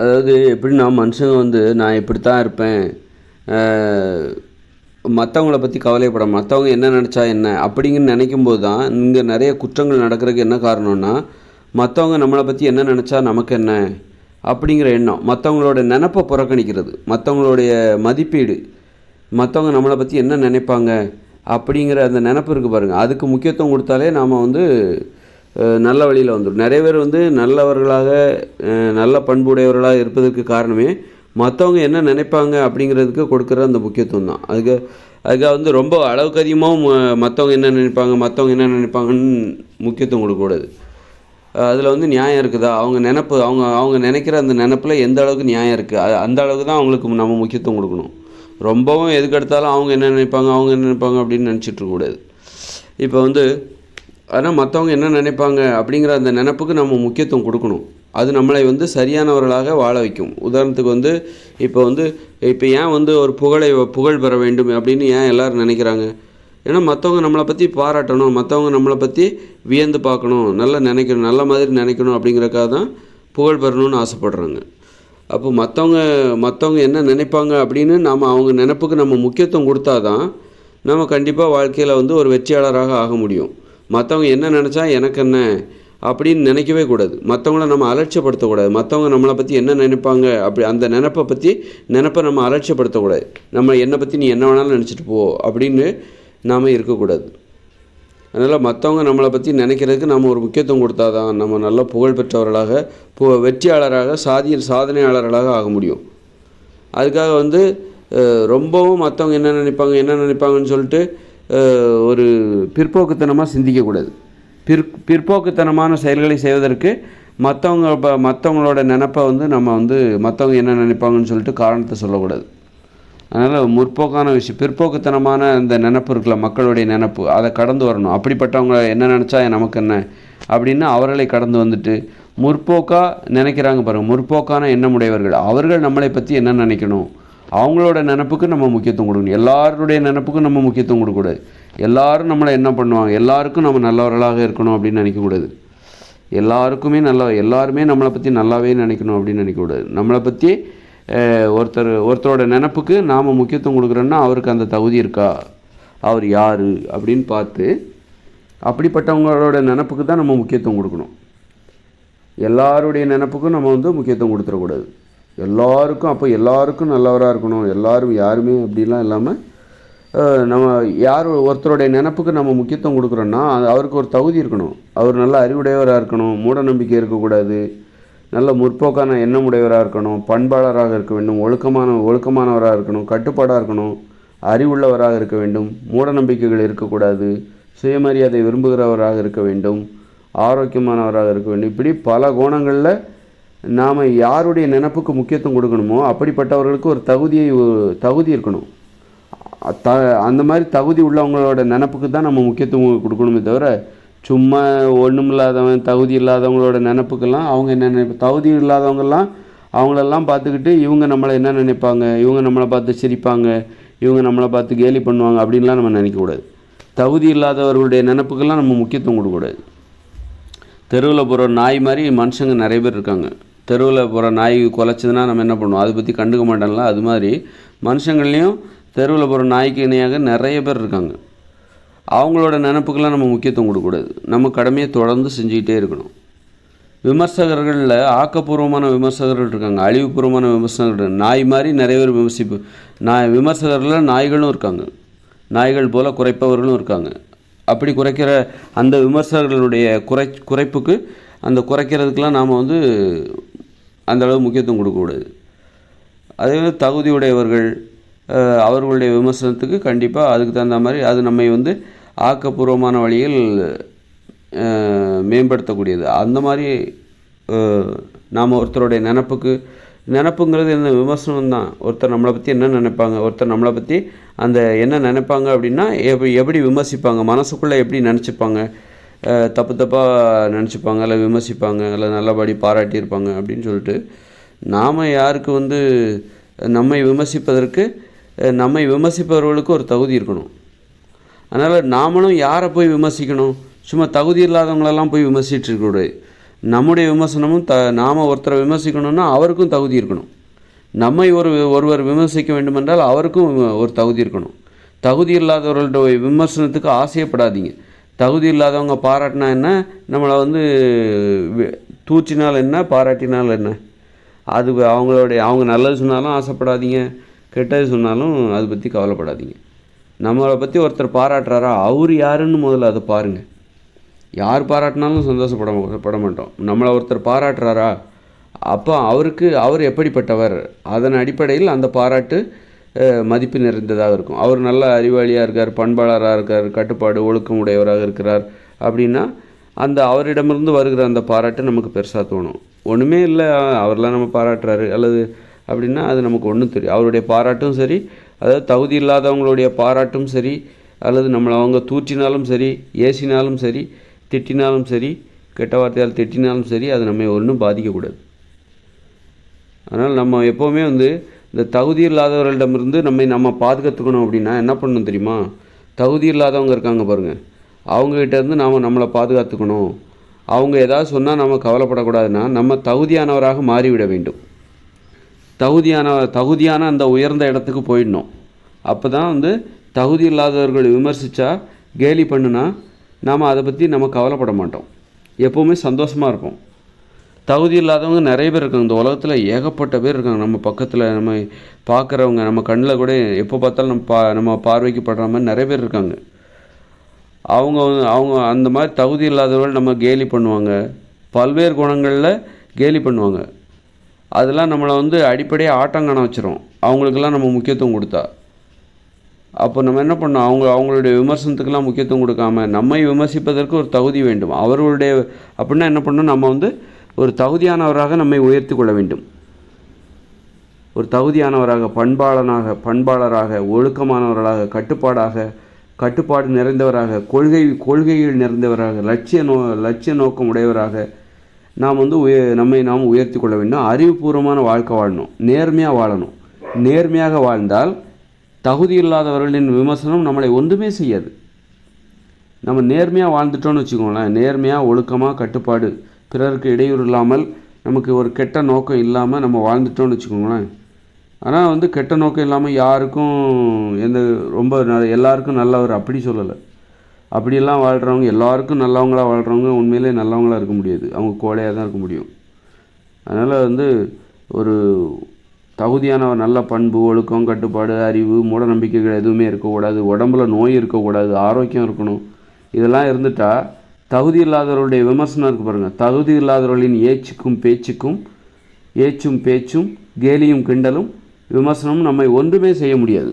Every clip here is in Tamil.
அதாவது எப்படின்னா மனுஷங்க வந்து நான் இப்படி தான் இருப்பேன், மற்றவங்கள பற்றி கவலைப்பட மற்றவங்க என்ன நினச்சா என்ன அப்படிங்கன்னு நினைக்கும்போது தான் இங்கே நிறைய குற்றங்கள் நடக்கிறதுக்கு என்ன காரணம்னா, மற்றவங்க நம்மளை பற்றி என்ன நினச்சா நமக்கு என்ன அப்படிங்கிற எண்ணம், மற்றவங்களோட நினப்பை புறக்கணிக்கிறது, மற்றவங்களுடைய மதிப்பீடு, மற்றவங்க நம்மளை பற்றி என்ன நினைப்பாங்க அப்படிங்கிற அந்த நினப்பு இருக்குது பாருங்கள், அதுக்கு முக்கியத்துவம் கொடுத்தாலே நாம் வந்து நல்ல வழியில் வந்துடும். நிறைய பேர் வந்து நல்லவர்களாக நல்ல பண்புடையவர்களாக இருப்பதற்கு காரணமே மற்றவங்க என்ன நினைப்பாங்க அப்படிங்கிறதுக்கு கொடுக்குற அந்த முக்கியத்துவம் தான். அதுக்காக வந்து ரொம்ப அளவுக்கு அதிகமாகவும் மற்றவங்க என்ன நினைப்பாங்கன்னு முக்கியத்துவம் கொடுக்கக்கூடாது. அதில் வந்து நியாயம் இருக்குதா, அவங்க நினைக்கிற அந்த நினப்பில் எந்த அளவுக்கு நியாயம் இருக்குது, அந்த அளவுக்கு தான் அவங்களுக்கு நம்ம முக்கியத்துவம் கொடுக்கணும். ரொம்பவும் எதுக்கெடுத்தாலும் அவங்க என்ன நினைப்பாங்க அப்படின்னு நினச்சிட்ருக்கக்கூடாது. இப்போ வந்து ஆனால் மற்றவங்க என்ன நினைப்பாங்க அப்படிங்கிற அந்த நினப்புக்கு நம்ம முக்கியத்துவம் கொடுக்கணும். அது நம்மளை வந்து சரியானவர்களாக வாழ வைக்கும். உதாரணத்துக்கு வந்து இப்போ ஏன் வந்து ஒரு புகழ் பெற வேண்டும் அப்படின்னு ஏன் எல்லோரும் நினைக்கிறாங்க? ஏன்னா மற்றவங்க நம்மளை பற்றி பாராட்டணும், மற்றவங்க நம்மளை பற்றி வியந்து பார்க்கணும், நல்ல மாதிரி நினைக்கணும் அப்படிங்கிறக்காக தான் புகழ் பெறணும்னு ஆசைப்படுறாங்க. அப்போ மற்றவங்க என்ன நினைப்பாங்க அப்படின்னு அவங்க நினைப்புக்கு நம்ம முக்கியத்துவம் கொடுத்தா தான் நம்ம கண்டிப்பாக வாழ்க்கையில் வந்து ஒரு வெற்றியாளராக ஆக முடியும். மற்றவங்க என்ன நினச்சா எனக்கு என்ன அப்படின்னு நினைக்கவே கூடாது. மற்றவங்கள நம்ம அலட்சியப்படுத்தக்கூடாது. மற்றவங்க நம்மளை பற்றி என்ன நினைப்பாங்க அந்த நினப்பை நம்ம அலட்சியப்படுத்தக்கூடாது. என்னை பற்றி நீ என்ன வேணாலும் நினச்சிட்டு போ அப்படின்னு நாம் இருக்கக்கூடாது. அதனால் மற்றவங்க நம்மளை பற்றி நினைக்கிறதுக்கு நம்ம ஒரு முக்கியத்துவம் கொடுத்தா தான் நம்ம நல்ல புகழ் பெற்றவர்களாக வெற்றியாளராக சாதனையாளர்களாக ஆக முடியும். அதுக்காக வந்து ரொம்பவும் மற்றவங்க என்ன நினைப்பாங்கன்னு சொல்லிட்டு ஒரு பிற்போக்குத்தனமாக சிந்திக்கக்கூடாது. பிற்போக்குத்தனமான செயல்களை செய்வதற்கு மற்றவங்களோட நினப்பை வந்து நம்ம வந்து மற்றவங்க என்ன நினைப்பாங்கன்னு சொல்லிட்டு காரணத்தை சொல்லக்கூடாது. அதனால் முற்போக்கான விஷயம், பிற்போக்குத்தனமான அந்த நினப்பு இருக்குல்ல, மக்களுடைய நினப்பு, அதை கடந்து வரணும். அப்படிப்பட்டவங்க என்ன நினச்சா நமக்கு என்ன அப்படின்னு அவர்களை கடந்து வந்துட்டு முற்போக்காக நினைக்கிறாங்க பாருங்கள், முற்போக்கான எண்ணமுடையவர்கள், அவர்கள் நம்மளை பற்றி என்ன நினைக்கணும், அவங்களோட நினப்புக்கு நம்ம முக்கியத்துவம் கொடுக்கணும். எல்லாருடைய நினப்புக்கும் நம்ம முக்கியத்துவம் கொடுக்கக்கூடாது. எல்லோரும் நம்மளை என்ன பண்ணுவாங்க, எல்லாருக்கும் நம்ம நல்லவர்களாக இருக்கணும் அப்படின்னு நினைக்கக்கூடாது. எல்லாருமே நம்மளை பற்றி நல்லாவே நினைக்கணும் அப்படின்னு நினைக்கக்கூடாது. நம்மளை பற்றி ஒருத்தரோட நினப்புக்கு நாம் முக்கியத்துவம் கொடுக்குறோன்னா அவருக்கு அந்த தகுதி இருக்கா, அவர் யார் அப்படின்னு பார்த்து அப்படிப்பட்டவங்களோட நினப்புக்கு தான் நம்ம முக்கியத்துவம் கொடுக்கணும். எல்லாருடைய நினப்புக்கும் நம்ம வந்து முக்கியத்துவம் கொடுத்துடக்கூடாது. எல்லாருக்கும் நல்லவராக இருக்கணும், யாருமே அப்படிலாம் இல்லாமல் ஒருத்தருடைய நினப்புக்கு நம்ம முக்கியத்துவம் கொடுக்குறோன்னா அவருக்கு ஒரு தகுதி இருக்கணும். அவர் நல்ல அறிவுடையவராக இருக்கணும், மூட நம்பிக்கை இருக்கக்கூடாது, நல்ல முற்போக்கான எண்ணமுடையவராக இருக்கணும், பண்பாளராக இருக்க வேண்டும், ஒழுக்கமானவராக இருக்கணும், கட்டுப்பாடாக இருக்கணும், அறிவுள்ளவராக இருக்க வேண்டும், மூட நம்பிக்கைகள் இருக்கக்கூடாது, சுயமரியாதை விரும்புகிறவராக இருக்க வேண்டும், ஆரோக்கியமானவராக இருக்க வேண்டும். இப்படி பல கோணங்களில் நாம் யாருடைய நினப்புக்கு முக்கியத்துவம் கொடுக்கணுமோ அப்படிப்பட்டவர்களுக்கு ஒரு தகுதி இருக்கணும். அந்த மாதிரி தகுதி உள்ளவங்களோட நினப்புக்கு தான் நம்ம முக்கியத்துவம் கொடுக்கணுமே தவிர, சும்மா ஒன்றும் இல்லாதவன் தகுதி இல்லாதவங்களோட நினப்புக்கெல்லாம் அவங்க என்ன தகுதி இல்லாதவங்கெல்லாம் அவங்களெல்லாம் பார்த்துக்கிட்டு இவங்க நம்மளை என்ன நினைப்பாங்க, இவங்க நம்மளை பார்த்து சிரிப்பாங்க, இவங்க நம்மளை பார்த்து கேலி பண்ணுவாங்க அப்படின்லாம் நம்ம நினைக்கக்கூடாது. தகுதி இல்லாதவர்களுடைய நினப்புக்கெல்லாம் நம்ம முக்கியத்துவம் கொடுக்கக்கூடாது. தெருவில் போகிற நாய் மாதிரி மனுஷங்க நிறைய பேர் இருக்காங்க. தெருவில் போகிற நாய் குலைச்சதுன்னா நம்ம என்ன பண்ணுவோம், அதை பற்றி கண்டுக்க மாட்டோம்ல. அது மாதிரி மனுஷங்கள்லேயும் தெருவில் போகிற நாய்க்கு இணையாக நிறைய பேர் இருக்காங்க. அவங்களோட நினப்புக்கெல்லாம் நம்ம முக்கியத்துவம் கொடுக்கக்கூடாது. நம்ம கடமையை தொடர்ந்து செஞ்சுக்கிட்டே இருக்கணும். விமர்சகர்களில் ஆக்கப்பூர்வமான விமர்சகர்கள் இருக்காங்க, அழிவுபூர்வமான விமர்சகர்கள். நாய் மாதிரி நிறைய பேர் விமர்சகர்களில் நாய்களும் இருக்காங்க, நாய்கள் போல் குறைப்பவர்களும் இருக்காங்க. அப்படி குறைக்கிற அந்த விமர்சகர்களுடைய குறைப்புக்கு அந்த குறைக்கிறதுக்கெலாம் நாம் வந்து அந்தளவு முக்கியத்துவம் கொடுக்கக்கூடாது. அதே மாதிரி தகுதியுடையவர்கள் அவர்களுடைய விமர்சனத்துக்கு கண்டிப்பாக அதுக்கு தகுந்த மாதிரி அது நம்மை வந்து ஆக்கப்பூர்வமான வழியில் மேம்படுத்தக்கூடியது. அந்த மாதிரி நாம் ஒருத்தருடைய நினப்புங்கிறது என்ன, விமர்சனம் தான். ஒருத்தர் நம்மளை பற்றி என்ன நினைப்பாங்க, ஒருத்தர் நம்மளை பற்றி அந்த என்ன நினைப்பாங்க அப்படின்னா எப்படி விமர்சிப்பாங்க, மனசுக்குள்ளே எப்படி நினச்சிப்பாங்க, தப்பாக நினச்சிப்பாங்க, இல்லை விமர்சிப்பாங்க, இல்லை நல்லபடி பாராட்டியிருப்பாங்க அப்படின்னு சொல்லிட்டு நாம் யாருக்கு வந்து நம்மை விமர்சிப்பவர்களுக்கு ஒரு தகுதி இருக்கணும். அதனால் நாமளும் யாரை போய் விமர்சிக்கணும், சும்மா தகுதி இல்லாதவங்களெல்லாம் போய் விமர்சிட்டு இருக்கக்கூடாது. நம்முடைய விமர்சனமும் நாம் ஒருத்தரை விமர்சிக்கணும்னா அவருக்கும் தகுதி இருக்கணும். நம்மை ஒருவர் விமர்சிக்க வேண்டுமென்றால் அவருக்கும் ஒரு தகுதி இருக்கணும். தகுதி இல்லாதவர்களுடைய விமர்சனத்துக்கு ஆசையப்படாதீங்க. தகுதி இல்லாதவங்க பாராட்டினா என்ன, நம்மளை வந்து தூற்றினால் என்ன, பாராட்டினால் என்ன, அது அவங்க நல்லது சொன்னாலும் ஆசைப்படாதீங்க, கெட்டது சொன்னாலும் அதை பற்றி கவலைப்படாதீங்க. நம்மளை பற்றி ஒருத்தர் பாராட்டுறாரா, அவர் யாருன்னு முதல்ல அதை பாருங்கள். யார் பாராட்டினாலும் சந்தோஷப்பட மாட்டோம். நம்மளை ஒருத்தர் பாராட்டுறாரா, அப்போ அவர் எப்படிப்பட்டவர், அதன் அடிப்படையில் அந்த பாராட்டு மதிப்பு நிறைந்ததாக இருக்கும். அவர் நல்ல அறிவாளியாக இருக்கார், பண்பாளராக இருக்கார், கட்டுப்பாடு ஒழுக்கம் உடையவராக இருக்கிறார் அப்படின்னா அவரிடமிருந்து வருகிற அந்த பாராட்டு நமக்கு பெருசாக தோணும். ஒன்றுமே இல்லை, அவரெலாம் நம்ம பாராட்டுறாரு அல்லது அப்படின்னா அது நமக்கு ஒன்றும் தெரியும். அவருடைய பாராட்டும் சரி, அதாவது தகுதி இல்லாதவங்களுடைய பாராட்டும் சரி, அல்லது நம்மளை அவங்க தூற்றினாலும் சரி, ஏசினாலும் சரி, திட்டினாலும் சரி, கெட்ட வார்த்தையால் திட்டினாலும் சரி, அது நம்ம ஒன்றும் பாதிக்கக்கூடாது. அதனால் நம்ம எப்போவுமே இந்த தகுதி இல்லாதவர்களிடமிருந்து நம்ம பாதுகாத்துக்கணும் அப்படின்னா என்ன பண்ணணும் தெரியுமா? தகுதி இல்லாதவங்க இருக்காங்க பாருங்கள், அவங்ககிட்டேருந்து நம்மளை பாதுகாத்துக்கணும். அவங்க ஏதாவது சொன்னால் நம்ம கவலைப்படக்கூடாதுன்னா நம்ம தகுதியானவராக மாறிவிட வேண்டும். தகுதியான அந்த உயர்ந்த இடத்துக்கு போயிடணும். அப்போ தான் தகுதி இல்லாதவர்களை விமர்சித்தா, கேலி பண்ணுனா நாம் அதை பற்றி நம்ம கவலைப்பட மாட்டோம், எப்போவுமே சந்தோஷமாக இருப்போம். தகுதி இல்லாதவங்க நிறைய பேர் இருக்காங்க, இந்த உலகத்தில் ஏகப்பட்ட பேர் இருக்காங்க. நம்ம பக்கத்தில் நம்ம பார்க்குறவங்க, நம்ம கண்ணில் கூட எப்போ பார்த்தாலும் நம்ம பார்வைக்கு படுற மாதிரி நிறைய பேர் இருக்காங்க. அவங்க அந்த மாதிரி தகுதி இல்லாதவர்கள் நம்ம கேலி பண்ணுவாங்க, பல்வேறு குணங்களில் கேலி பண்ணுவாங்க. அதெல்லாம் நம்மளை அடிப்படையாக ஆட்டங்காண வச்சிரும், அவங்களுக்கெல்லாம் நம்ம முக்கியத்துவம் கொடுத்தா. அப்போ நம்ம என்ன பண்ணோம், அவங்களுடைய விமர்சனத்துக்கெல்லாம் முக்கியத்துவம் கொடுக்காம நம்மை விமர்சிப்பதற்கு ஒரு தகுதி வேண்டும். அவர்களுடைய அப்படின்னா என்ன பண்ணணும், நம்ம ஒரு தகுதியானவராக நம்மை உயர்த்தி கொள்ள வேண்டும். ஒரு தகுதியானவராக, பண்பாளராக, ஒழுக்கமானவர்களாக, கட்டுப்பாடு நிறைந்தவராக, கொள்கையில் நிறைந்தவராக, லட்சிய நோக்கம் உடையவராக நாம் நாம் உயர்த்தி கொள்ள வேண்டும். அறிவுபூர்வமான வாழ்க்கை வாழணும், நேர்மையாக வாழணும். நேர்மையாக வாழ்ந்தால் தகுதி இல்லாதவர்களின் விமர்சனம் நம்மளை ஒன்றுமே செய்யாது. நம்ம நேர்மையாக வாழ்ந்துட்டோன்னு வச்சுக்கோங்களேன், நேர்மையாக ஒழுக்கமாக கட்டுப்பாடு, பிறருக்கு இடையூறு இல்லாமல், நமக்கு ஒரு கெட்ட நோக்கம் இல்லாமல் நம்ம வாழ்ந்துட்டோன்னு வச்சுக்கோங்களேன். ஆனால் கெட்ட நோக்கம் இல்லாமல் யாருக்கும் எல்லாருக்கும் நல்லவர் அப்படி சொல்லலை. அப்படியெல்லாம் வாழ்கிறவங்க, எல்லாருக்கும் நல்லவங்களாக வாழ்கிறவங்க உண்மையிலே நல்லவங்களாக இருக்க முடியாது, அவங்க கோழையாக தான் இருக்க முடியும். அதனால் ஒரு தகுதியான நல்ல பண்பு, ஒழுக்கம், கட்டுப்பாடு, அறிவு, மூட நம்பிக்கைகள் எதுவுமே இருக்கக்கூடாது, உடம்புல நோய் இருக்கக்கூடாது, ஆரோக்கியம் இருக்கணும். இதெல்லாம் இருந்துட்டால் தகுதி இல்லாதவர்களுடைய விமர்சனம் இருக்குது பாருங்கள், தகுதி இல்லாதவர்களின் ஏச்சும் பேச்சும் கேலியும் கிண்டலும் விமர்சனமும் நம்மை ஒன்றுமே செய்ய முடியாது.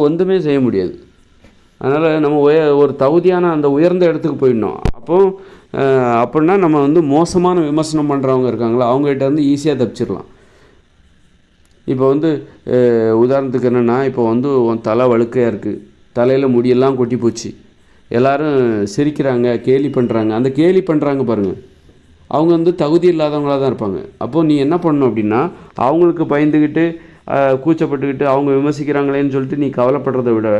ஒன்றுமே செய்ய முடியாது. அதனால் நம்ம ஒரு தகுதியான அந்த உயர்ந்த இடத்துக்கு போயிடணும். அப்படின்னா நம்ம மோசமான விமர்சனம் பண்ணுறவங்க இருக்காங்களா, அவங்ககிட்ட ஈஸியாக தப்பிச்சிடலாம். இப்போ உதாரணத்துக்கு என்னென்னா, இப்போ உன் தலை வழுக்கையாக இருக்குது, தலையில் முடியெல்லாம் கொட்டி போச்சு, எல்லோரும் சிரிக்கிறாங்க, கேலி பண்ணுறாங்க. அந்த கேலி பண்ணுறாங்க பாருங்கள், அவங்க தகுதி இல்லாதவங்களாக தான் இருப்பாங்க. அப்போது நீ என்ன பண்ணணும் அப்படின்னா, அவங்களுக்கு பயந்துக்கிட்டு கூச்சப்பட்டுக்கிட்டு அவங்க விமர்சிக்கிறாங்களேன்னு சொல்லிட்டு நீ கவலைப்படுறதை விட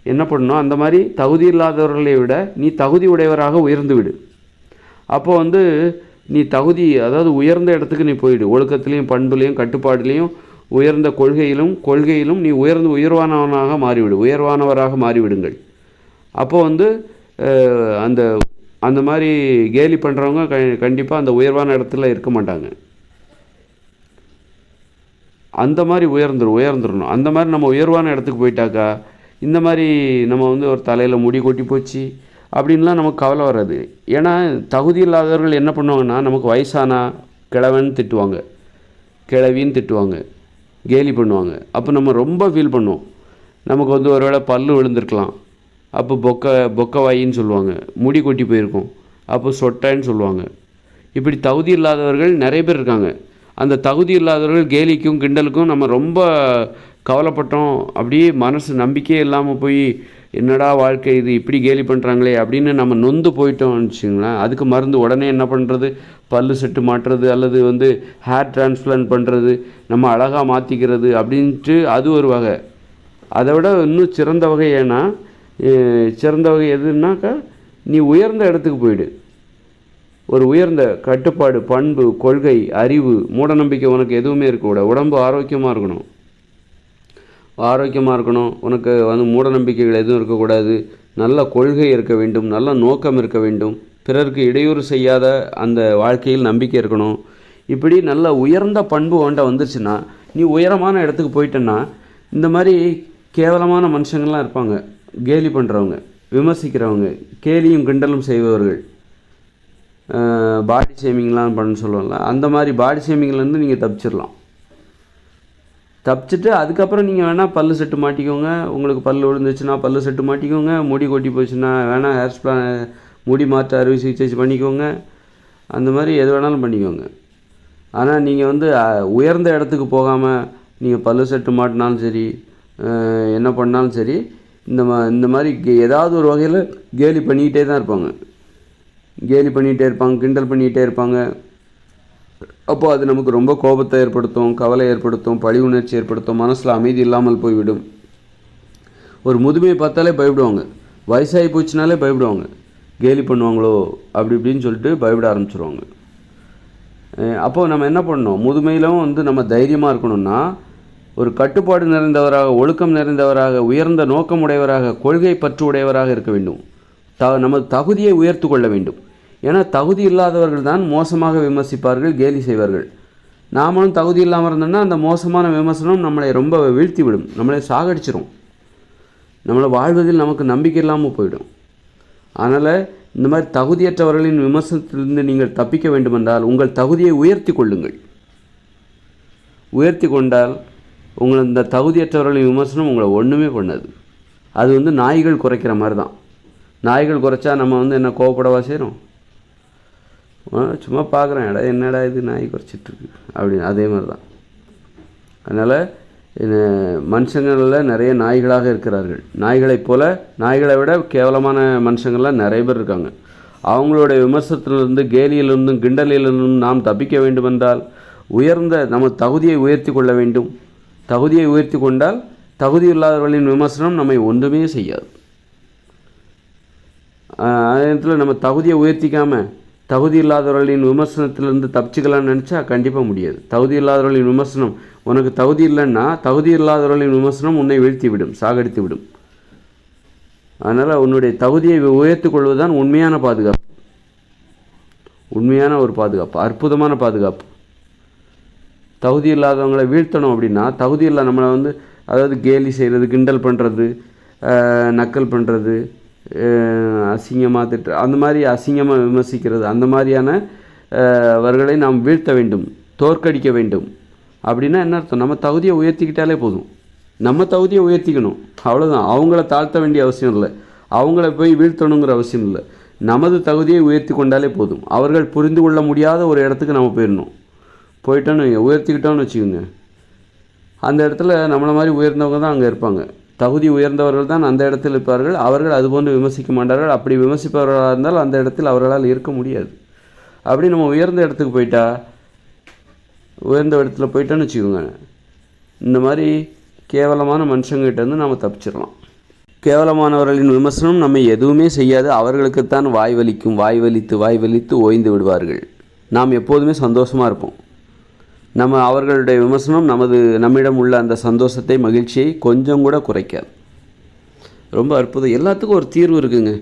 என்ன பண்ணணும், அந்த மாதிரி தகுதி இல்லாதவர்களை விட நீ தகுதி உடையவராக உயர்ந்து விடு. அப்போது நீ அதாவது உயர்ந்த இடத்துக்கு நீ போயிடு. ஒழுக்கத்துலேயும் பண்புலேயும் கட்டுப்பாடுலேயும் உயர்ந்த கொள்கையிலும் நீ உயர்வானவராக மாறிவிடுங்கள். அப்போது அந்த மாதிரி கேலி பண்ணுறவங்க கண்டிப்பாக அந்த உயர்வான இடத்துல இருக்க மாட்டாங்க. அந்த மாதிரி உயர்ந்துடணும். அந்த மாதிரி நம்ம உயர்வான இடத்துக்கு போயிட்டாக்கா, இந்த மாதிரி நம்ம ஒரு தலையில் முடி கொட்டி போச்சு அப்படின்லாம் நமக்கு கவலை வராது. ஏன்னா தகுதி இல்லாதவர்கள் என்ன பண்ணுவாங்கன்னா, நமக்கு வயசானா கிழவன்னு திட்டுவாங்க, கிழவின்னு திட்டுவாங்க, கேலி பண்ணுவாங்க. அப்போ நம்ம ரொம்ப ஃபீல் பண்ணுவோம். நமக்கு ஒருவேளை பல்லு விழுந்திருக்கலாம், அப்போ பொக்க வாயின்னு சொல்லுவாங்க. முடி கொட்டி போயிருக்கும், அப்போ சொட்டைன்னு சொல்லுவாங்க. இப்படி தகுதி இல்லாதவர்கள் நிறைய பேர் இருக்காங்க. அந்த தகுதி இல்லாதவர்கள் கேலிக்கும் கிண்டலுக்கும் நம்ம ரொம்ப கவலைப்பட்டோம். அப்படியே மனசு நம்பிக்கையே இல்லாமல் போய், என்னடா வாழ்க்கை இது, இப்படி கேலி பண்ணுறாங்களே அப்படின்னு நம்ம நொந்து போயிட்டோம்னு வச்சுங்களேன். அதுக்கு மருந்து உடனே என்ன பண்ணுறது, பல்லு செட்டு மாட்டுறது, அல்லது ஹேர் டிரான்ஸ்பிளான்ட் பண்ணுறது, நம்ம அழகாக மாற்றிக்கிறது அப்படின்ட்டு அது ஒரு வகை. அதை விட இன்னும் சிறந்த வகை எதுனாக்கா, நீ உயர்ந்த இடத்துக்கு போயிடு. ஒரு உயர்ந்த கட்டுப்பாடு, பண்பு, கொள்கை, அறிவு, மூடநம்பிக்கை உனக்கு எதுவுமே இருக்கக்கூடாது. உடம்பு ஆரோக்கியமாக இருக்கணும். உனக்கு மூடநம்பிக்கைகள் எதுவும் இருக்கக்கூடாது. நல்ல கொள்கை இருக்க வேண்டும், நல்ல நோக்கம் இருக்க வேண்டும், பிறருக்கு இடையூறு செய்யாத அந்த வாழ்க்கையில் நம்பிக்கை இருக்கணும். இப்படி நல்ல உயர்ந்த பண்பு உன்கிட்ட வந்துருச்சுன்னா, நீ உயரமான இடத்துக்கு போயிட்டேன்னா, இந்த மாதிரி கேவலமான மனுஷங்கள்லாம் இருப்பாங்க, கேலி பண்ணுறவங்க, விமர்சிக்கிறவங்க, கேலியும் கிண்டலும் செய்பவர்கள், பாடி ஷேமிங்லாம் பண்ண சொல்லுவாங்கள்ல, அந்த மாதிரி பாடி ஷேமிங்லேருந்து நீங்கள் தப்பிச்சுட்டு அதுக்கப்புறம் நீங்கள் வேணால் பல்லு செட்டு மாட்டிக்கோங்க. உங்களுக்கு பல்லு விழுந்துச்சுன்னா பல்லு செட்டு மாட்டிக்கோங்க. முடி கொட்டி போச்சுன்னா வேணால் முடி மாற்ற அறுவை சிகிச்சை பண்ணிக்கோங்க. அந்த மாதிரி எது வேணாலும் பண்ணிக்கோங்க. ஆனால் நீங்கள் உயர்ந்த இடத்துக்கு போகாமல் நீங்கள் பல்லு செட்டு மாட்டினாலும் சரி, என்ன பண்ணாலும் சரி, இந்த மாதிரி ஏதாவது ஒரு வகையில் கேலி பண்ணிக்கிட்டே தான் இருப்பாங்க. கிண்டல் பண்ணிக்கிட்டே இருப்பாங்க. அப்போது அது நமக்கு ரொம்ப கோபத்தை ஏற்படுத்தும், கவலை ஏற்படுத்தும், பழி உணர்ச்சி ஏற்படுத்தும், மனசில் அமைதி இல்லாமல் போய்விடும். ஒரு முதுமையை பார்த்தாலே பயப்படுவாங்க, வயசாகி போச்சுனாலே பயப்படுவாங்க, கேலி பண்ணுவாங்களோ அப்படி இப்படின்னு சொல்லிட்டு பயப்பட ஆரம்பிச்சிருவாங்க. அப்போது நம்ம என்ன பண்ணணும், முதுமையிலும் நம்ம தைரியமாக இருக்கணும்னா, ஒரு கட்டுப்பாடு நிறைந்தவராக, ஒழுக்கம் நிறைந்தவராக, உயர்ந்த நோக்கமுடையவராக, கொள்கை பற்று உடையவராக இருக்க வேண்டும். நமது தகுதியை உயர்த்து கொள்ள வேண்டும். ஏன்னா தகுதி இல்லாதவர்கள் தான் மோசமாக விமர்சிப்பார்கள், கேலி செய்வார்கள். நாமளும் தகுதி இல்லாமல் இருந்தோம்னா அந்த மோசமான விமர்சனம் நம்மளை ரொம்ப வீழ்த்தி விடும், நம்மளை சாகடிச்சிடும், நம்மளை வாழ்வதில் நமக்கு நம்பிக்கை இல்லாமல் போயிடும். அதனால் இந்த மாதிரி தகுதியற்றவர்களின் விமர்சனத்திலிருந்து நீங்கள் தப்பிக்க வேண்டுமென்றால் உங்கள் தகுதியை உயர்த்தி கொள்ளுங்கள். உயர்த்தி கொண்டால் இந்த தகுதியற்றவர்களின் விமர்சனம் உங்களை ஒன்றுமே பண்ணாது. அது நாய்கள் குறைக்கிற மாதிரி தான். நாய்கள் குறைச்சா நம்ம என்ன கோவப்படவா செய்கிறோம்? சும்மா பார்க்குறேன், என்னடா இது நாய் குறைச்சிட்ருக்கு அப்படின்னு. அதே மாதிரி தான். அதனால் மனுஷங்களில் நிறைய நாய்களாக இருக்கிறார்கள். நாய்களைப் போல், நாய்களை விட கேவலமான மனுஷங்கள்லாம் நிறைய பேர் இருக்காங்க. அவங்களுடைய விமர்சனத்திலிருந்து, கேலியிலிருந்தும் கிண்டலிலிருந்தும் நாம் தப்பிக்க வேண்டுமென்றால் நம்ம தகுதியை உயர்த்தி கொள்ள வேண்டும். தகுதியை உயர்த்தி கொண்டால் தகுதி இல்லாதவர்களின் விமர்சனம் நம்மை ஒன்றுமே செய்யாது. அதே நேரத்தில் நம்ம தகுதியை உயர்த்திக்காமல் தகுதி இல்லாதவர்களின் விமர்சனத்திலிருந்து தப்பிச்சுக்கலான்னு நினச்சா கண்டிப்பாக முடியாது. தகுதி இல்லாதவர்களின் விமர்சனம், உனக்கு தகுதி இல்லைன்னா தகுதி இல்லாதவர்களின் விமர்சனம் உன்னை வீழ்த்தி விடும், சாகடித்து விடும். அதனால் உன்னுடைய தகுதியை உயர்த்தி கொள்வதுதான் உண்மையான பாதுகாப்பு, உண்மையான ஒரு பாதுகாப்பு, அற்புதமான பாதுகாப்பு. தகுதி இல்லாதவங்களை வீழ்த்தணும் அப்படின்னா, தகுதி இல்லை நம்மளை அதாவது கேலி செய்கிறது, கிண்டல் பண்ணுறது, நக்கல் பண்ணுறது, அசிங்கமாக திட்டு, அந்த மாதிரி அசிங்கமாக விமர்சிக்கிறது, அந்த மாதிரியான அவர்களை நாம் வீழ்த்த வேண்டும், தோற்கடிக்க வேண்டும். அப்படின்னா என்ன அர்த்தம்? நம்ம தகுதியை உயர்த்திக்கிட்டாலே போதும். நம்ம தகுதியை உயர்த்திக்கணும், அவ்வளோதான். அவங்கள தாழ்த்த வேண்டிய அவசியம் இல்லை, அவங்கள போய் வீழ்த்தணுங்கிற அவசியம் இல்லை. நமது தகுதியை உயர்த்தி கொண்டாலே போதும். அவர்கள் புரிந்து கொள்ள முடியாத ஒரு இடத்துக்கு நம்ம போயிட்டோன்னு உயர்த்திக்கிட்டோன்னு வச்சுக்கோங்க, அந்த இடத்துல நம்மளை மாதிரி உயர்ந்தவங்க தான் அங்கே இருப்பாங்க. தகுதி உயர்ந்தவர்கள் தான் அந்த இடத்தில் இருப்பார்கள். அவர்கள் அதுபோன்று விமர்சிக்க மாட்டார்கள். அப்படி விமர்சிப்பவர்களாக இருந்தால் அந்த இடத்தில் அவர்களால் இருக்க முடியாது. அப்படி நம்ம உயர்ந்த இடத்துல போயிட்டோன்னு வச்சுக்கோங்க, இந்த மாதிரி கேவலமான மனுஷங்கிட்டேருந்து நம்ம தப்பிச்சிடலாம். கேவலமானவர்களின் விமர்சனம் நம்ம எதுவுமே செய்யாது. அவர்களுக்குத்தான் வாய் வலித்து ஓய்ந்து விடுவார்கள். நாம் எப்போதுமே சந்தோஷமாக இருப்போம். அவர்களுடைய விமர்சனம் நம்மிடம் உள்ள அந்த சந்தோஷத்தை, மகிழ்ச்சியை கொஞ்சம் கூட குறைக்காது. ரொம்ப அற்புதம். எல்லாத்துக்கும் ஒரு தீர்வு இருக்குங்க.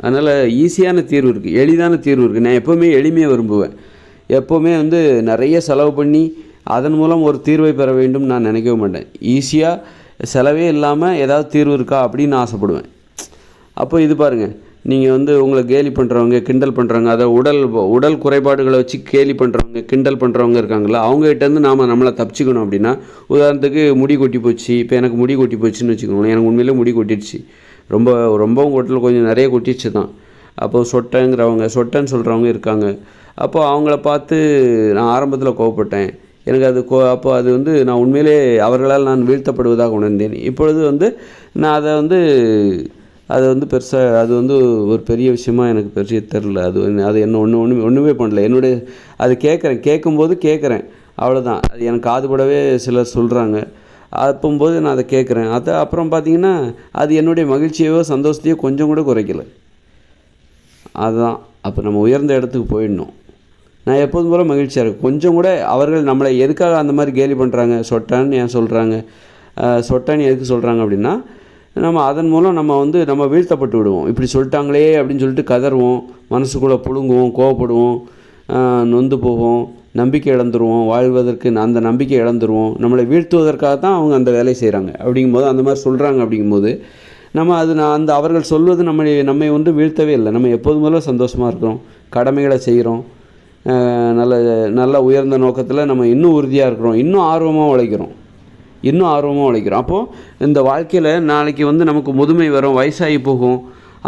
அதனால் ஈஸியான தீர்வு இருக்குது, எளிதான தீர்வு இருக்குது. நான் எப்போவுமே எளிமையாக விரும்புவேன். எப்போவுமே நிறைய செலவு பண்ணி அதன் மூலம் ஒரு தீர்வை பெற வேண்டும் நான் நினைக்கவே மாட்டேன். ஈஸியாக செலவே இல்லாமல் ஏதாவது தீர்வு இருக்கா அப்படின்னு ஆசைப்படுவேன். அப்போ இது பாருங்கள், நீங்கள் உங்களை கேலி பண்ணுறவங்க, கிண்டல் பண்ணுறவங்க, அதை உடல் குறைபாடுகளை வச்சு கேலி பண்ணுறவங்க, கிண்டல் பண்ணுறவங்க இருக்காங்களா, அவங்ககிட்டேருந்து நம்மளை தப்பிச்சிக்கணும். அப்படின்னா உதாரணத்துக்கு முடி கொட்டி போச்சு. இப்போ எனக்கு முடி கொட்டி போச்சுன்னு வச்சுக்கோங்களேன். எனக்கு உண்மையிலே முடி கொட்டிடுச்சு, ரொம்பவும் கொட்டல, கொஞ்சம் நிறைய கொட்டிடுச்சு தான். அப்போது சொட்டைன்னு சொல்கிறவங்க இருக்காங்க. அப்போது அவங்கள பார்த்து நான் ஆரம்பத்தில் கோவப்பட்டேன். எனக்கு அப்போ அது நான் உண்மையிலே அவர்களால் நான் வீழ்த்தப்படுவதாக உணர்ந்தேன். இப்பொழுது நான் அதை பெருசாக அது ஒரு பெரிய விஷயமா எனக்கு பெரிய தெரில. அது என்ன ஒன்றுமே பண்ணல. அது கேட்கும்போது கேட்குறேன், அவ்வளோதான். அது எனக்கு காதுபடவே சிலர் சொல்கிறாங்க. அப்போது நான் அதை கேட்குறேன். அப்புறம் பார்த்திங்கன்னா அது என்னுடைய மகிழ்ச்சியோ சந்தோஷத்தையோ கொஞ்சம் கூட குறைக்கல. அதுதான். அப்போ நம்ம உயர்ந்த இடத்துக்கு போயிடணும். நான் எப்போதும் போல மகிழ்ச்சியாக இருக்கும். கொஞ்சம் கூட அவர்கள் நம்மளை எதுக்காக அந்த மாதிரி கேலி பண்ணுறாங்க, சொட்டான்னு ஏன் சொல்கிறாங்க, சொட்டான்னு எதுக்கு சொல்கிறாங்க அப்படின்னா, நம்ம அதன் மூலம் நம்ம வீழ்த்தப்பட்டு விடுவோம். இப்படி சொல்லிட்டாங்களே அப்படின்னு சொல்லிட்டு கதறுவோம், மனசுக்குள்ளே புழுங்குவோம், கோவப்படுவோம், நொந்து போவோம், நம்பிக்கை இழந்துருவோம், வாழ்வதற்கு அந்த நம்பிக்கை இழந்துருவோம். நம்மளை வீழ்த்துவதற்காக தான் அவங்க அந்த வேலையை செய்கிறாங்க. அப்படிங்கும்போது அந்த மாதிரி சொல்கிறாங்க. அப்படிங்கும்போது அந்த அவர்கள் சொல்வது நம்மை வீழ்த்தவே இல்லை. நம்ம எப்போதும் போல சந்தோஷமாக இருக்கிறோம், கடமைகளை செய்கிறோம், நல்ல உயர்ந்த நோக்கத்தில் நம்ம இன்னும் உறுதியாக இருக்கிறோம், இன்னும் ஆர்வமாக உழைக்கிறோம். அப்போது இந்த வாழ்க்கையில் நாளைக்கு நமக்கு முதுமை வரும், வயசாகி போகும்.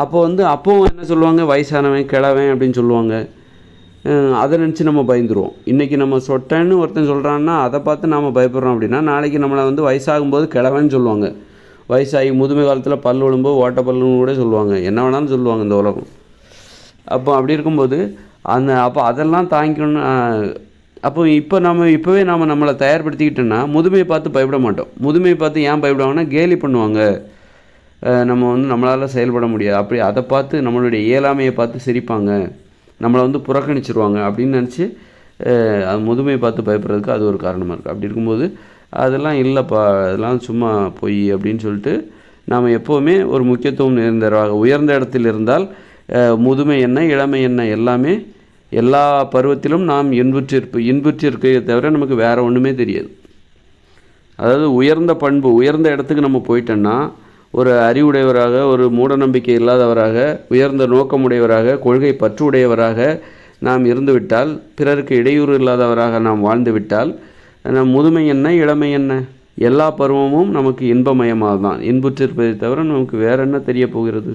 அப்போவும் என்ன சொல்லுவாங்க, வயசானவன் கிழவன் அப்படின்னு சொல்லுவாங்க. அதை நினச்சி நம்ம பயந்துருவோம். இன்றைக்கி நம்ம சொட்டேன்னு ஒருத்தன் சொல்கிறான்னா அதை பார்த்து நாம் பயப்படுறோம். அப்படின்னா நாளைக்கு நம்மளை வயசாகும்போது கிழவன்னு சொல்லுவாங்க. வயசாகி முதுமை காலத்தில் பல் விழும்போது ஓட்ட பல்லுன்னு கூட சொல்லுவாங்க. என்ன வேணாலும் சொல்லுவாங்க இந்த உலகம். அப்படி இருக்கும்போது அதெல்லாம் தாங்கிக்கணும். இப்போவே நம்மளை தயார்படுத்திக்கிட்டோன்னா முதுமையை பார்த்து பயப்பட மாட்டோம். முதுமையை பார்த்து ஏன் பயப்படுவாங்கன்னா, கேலி பண்ணுவாங்க, நம்மளால் செயல்பட முடியாது, அதை பார்த்து நம்மளுடைய இயலாமையை பார்த்து சிரிப்பாங்க, நம்மளை புறக்கணிச்சிருவாங்க அப்படின்னு நினச்சி முதுமையை பார்த்து பயப்படுறதுக்கு அது ஒரு காரணமாக இருக்குது. அப்படி இருக்கும்போது அதெல்லாம் இல்லைப்பா, அதெல்லாம் சும்மா பொய் அப்படின்னு சொல்லிட்டு நாம் எப்போவுமே ஒரு முக்கியத்துவம் நிறைந்தவராக உயர்ந்த இடத்தில் இருந்தால் முதுமை என்ன, இளமை என்ன, எல்லா பருவத்திலும் நாம் இன்புற்றிருக்கே தவிர நமக்கு வேறு ஒன்றுமே தெரியாது. அதாவது உயர்ந்த இடத்துக்கு நம்ம போயிட்டோன்னா, ஒரு அறிவுடையவராக, ஒரு மூடநம்பிக்கை இல்லாதவராக, உயர்ந்த நோக்கமுடையவராக, கொள்கை பற்று உடையவராக நாம் இருந்துவிட்டால், பிறருக்கு இடையூறு இல்லாதவராக நாம் வாழ்ந்துவிட்டால், முதுமை என்ன, இளமை என்ன, எல்லா பருவமும் நமக்கு இன்பமயமாக தான். இன்புற்றிருப்பதை தவிர நமக்கு வேறு என்ன தெரிய போகிறது?